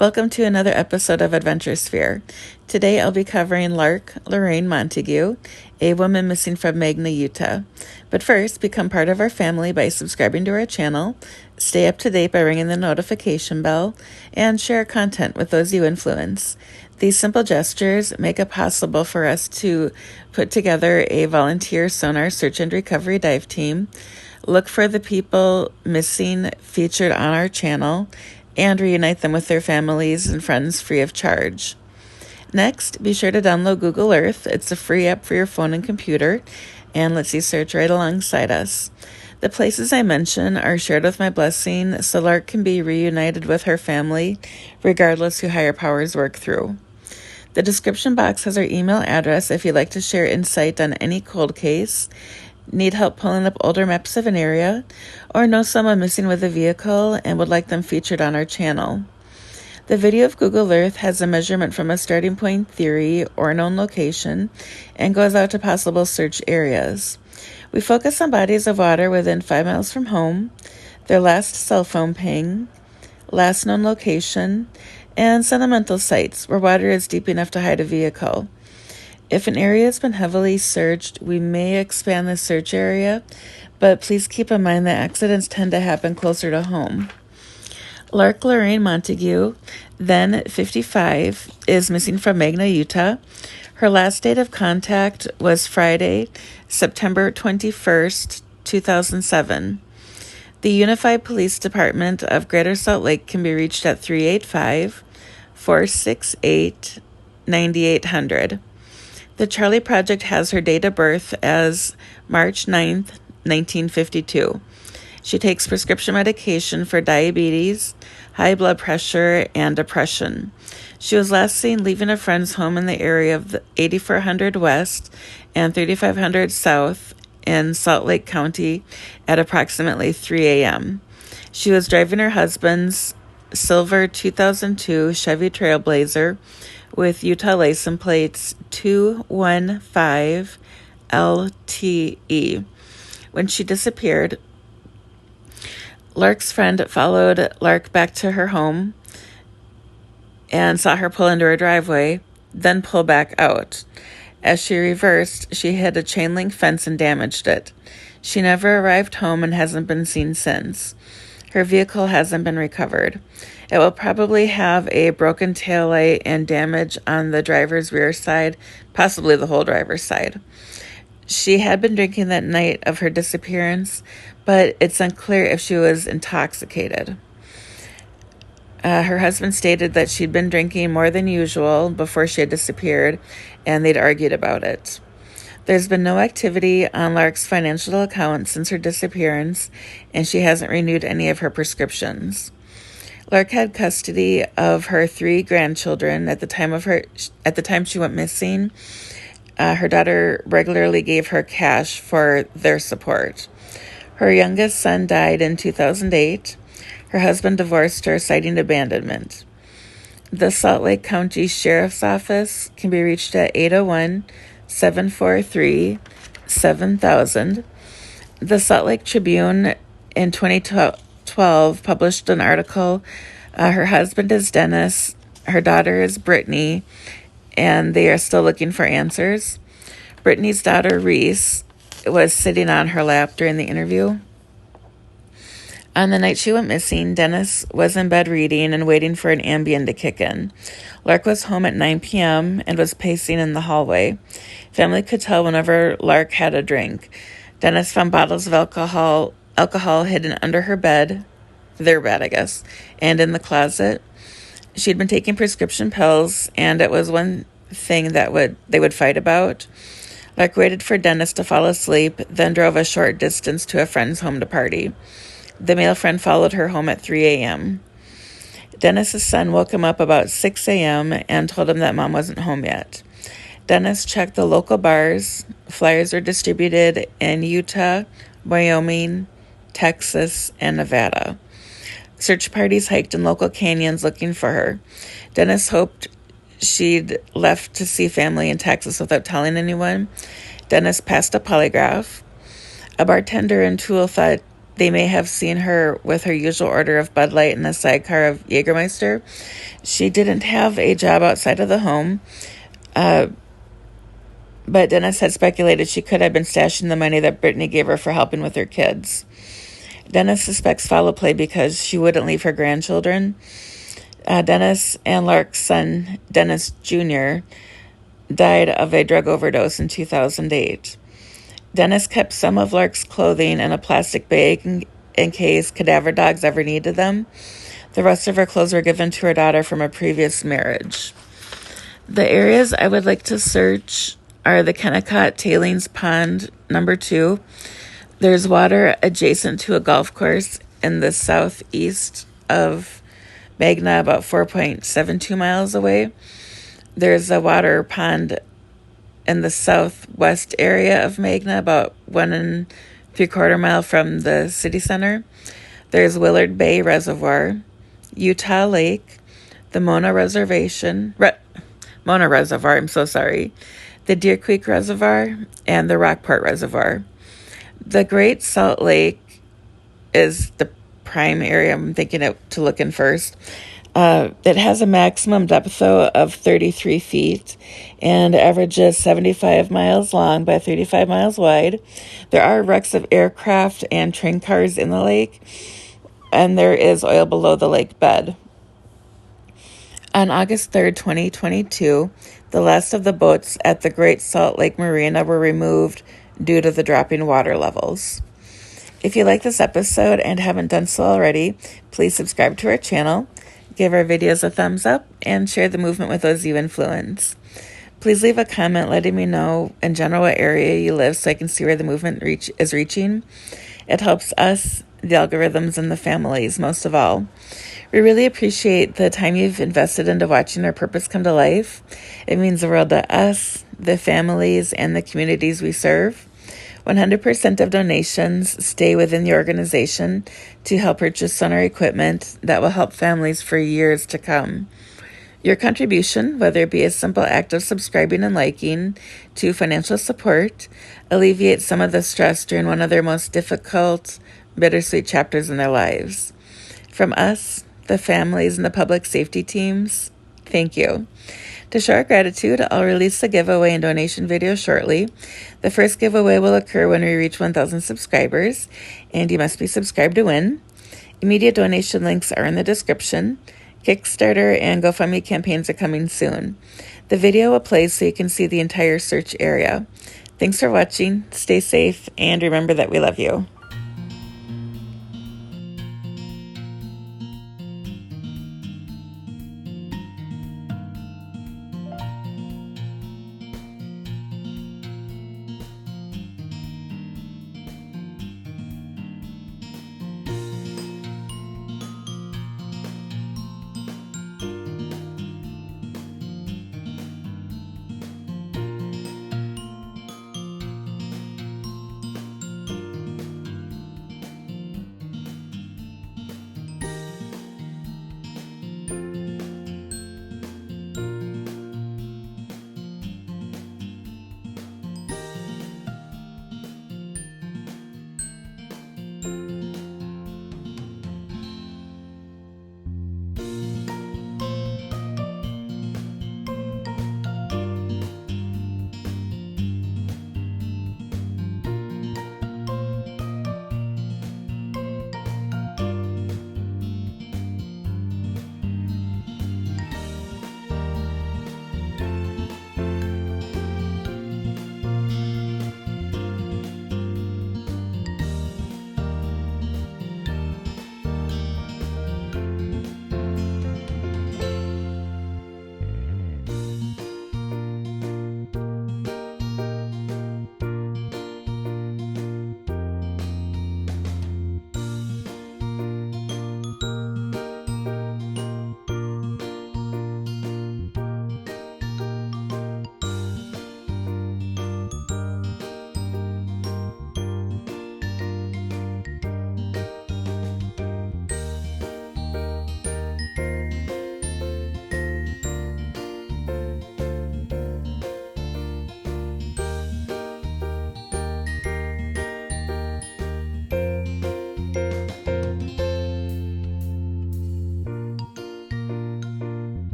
Welcome to another episode of AdventureSphere. Today I'll be covering Lark, Loraine, Montague, a woman missing from Magna, Utah. But first, become part of our family by subscribing to our channel, stay up to date by ringing the notification bell, and share content with those you influence. These simple gestures make it possible for us to put together a volunteer sonar search and recovery dive team, look for the people missing featured on our channel, and reunite them with their families and friends free of charge. Next, be sure to download Google Earth. It's a free app for your phone and computer, and lets you search right alongside us. The places I mention are shared with my blessing, so Lark can be reunited with her family, regardless who higher powers work through. The description box has our email address if you'd like to share insight on any cold case, need help pulling up older maps of an area, or know someone missing with a vehicle and would like them featured on our channel. The video of Google Earth has a measurement from a starting point theory or known location and goes out to possible search areas. We focus on bodies of water within 5 miles from home, their last cell phone ping, last known location, and sentimental sites where water is deep enough to hide a vehicle. If an area has been heavily searched, we may expand the search area, but please keep in mind that accidents tend to happen closer to home. Lark Loraine Montague, then 55, is missing from Magna, Utah. Her last date of contact was Friday, September 21st, 2007. The Unified Police Department of Greater Salt Lake can be reached at 385-468-9800. The Charlie Project has her date of birth as March 9th, 1952. She takes prescription medication for diabetes, high blood pressure, and depression. She was last seen leaving a friend's home in the area of 8400 West and 3500 South in Salt Lake County at approximately 3 a.m. She was driving her husband's silver 2002 Chevy Trailblazer with Utah license plates 215LTE. When she disappeared, Lark's friend followed Lark back to her home and saw her pull into her driveway, then pull back out. As she reversed, she hit a chain link fence and damaged it. She never arrived home and hasn't been seen since. Her vehicle hasn't been recovered. It will probably have a broken taillight and damage on the driver's rear side, possibly the whole driver's side. She had been drinking that night of her disappearance, but it's unclear if she was intoxicated. Her husband stated that she'd been drinking more than usual before she had disappeared, and they'd argued about it. There's been no activity on Lark's financial account since her disappearance, and she hasn't renewed any of her prescriptions. Lark had custody of her 3 grandchildren at the time she went missing. Her daughter regularly gave her cash for their support. Her youngest son died in 2008. Her husband divorced her, citing abandonment. The Salt Lake County Sheriff's Office can be reached at 801-743-7000. The Salt Lake Tribune in 2012 published an article. Her husband is Dennis, her daughter is Brittany, and they are still looking for answers. Brittany's daughter, Reese, was sitting on her lap during the interview. On the night she went missing, Dennis was in bed reading and waiting for an Ambien to kick in. Lark was home at 9 p.m. and was pacing in the hallway. Family could tell whenever Lark had a drink. Dennis found bottles of alcohol hidden under her bed, their bed, I guess, and in the closet. She'd been taking prescription pills, and it was one thing that they would fight about. Lark waited for Dennis to fall asleep, then drove a short distance to a friend's home to party. The male friend followed her home at 3 a.m. Dennis's son woke him up about 6 a.m. and told him that mom wasn't home yet. Dennis checked the local bars. Flyers were distributed in Utah, Wyoming, Texas, and Nevada. Search parties hiked in local canyons looking for her. Dennis hoped she'd left to see family in Texas without telling anyone. Dennis passed a polygraph. A bartender in Toole thought they may have seen her with her usual order of Bud Light in the sidecar of Jägermeister. She didn't have a job outside of the home, but Dennis had speculated she could have been stashing the money that Brittany gave her for helping with her kids. Dennis suspects foul play because she wouldn't leave her grandchildren. Dennis and Lark's son, Dennis Jr., died of a drug overdose in 2008. Dennis kept some of Lark's clothing in a plastic bag in case cadaver dogs ever needed them. The rest of her clothes were given to her daughter from a previous marriage. The areas I would like to search are the Kennecott Tailings Pond number 2. There's water adjacent to a golf course in the southeast of Magna, about 4.72 miles away. There's a water pond in the southwest area of Magna, about 1.75 mile from the city center. There's Willard Bay Reservoir, Utah Lake, the Mona Reservoir, the Deer Creek Reservoir, and the Rockport Reservoir. The Great Salt Lake is the prime area I'm thinking to look in first. It has a maximum depth, though, of 33 feet and averages 75 miles long by 35 miles wide. There are wrecks of aircraft and train cars in the lake, and there is oil below the lake bed. On August 3rd, 2022, the last of the boats at the Great Salt Lake Marina were removed due to the dropping water levels. If you like this episode and haven't done so already, please subscribe to our channel, give our videos a thumbs up, and share the movement with those you influence. Please leave a comment letting me know in general what area you live so I can see where the movement is reaching. It helps us, the algorithms, and the families most of all. We really appreciate the time you've invested into watching our purpose come to life. It means the world to us, the families, and the communities we serve. 100% of donations stay within the organization to help purchase sonar equipment that will help families for years to come. Your contribution, whether it be a simple act of subscribing and liking to financial support, alleviates some of the stress during one of their most difficult, bittersweet chapters in their lives. From us, the families, and the public safety teams, thank you. To show our gratitude, I'll release a giveaway and donation video shortly. The first giveaway will occur when we reach 1,000 subscribers, and you must be subscribed to win. Immediate donation links are in the description. Kickstarter and GoFundMe campaigns are coming soon. The video will play so you can see the entire search area. Thanks for watching, stay safe, and remember that we love you.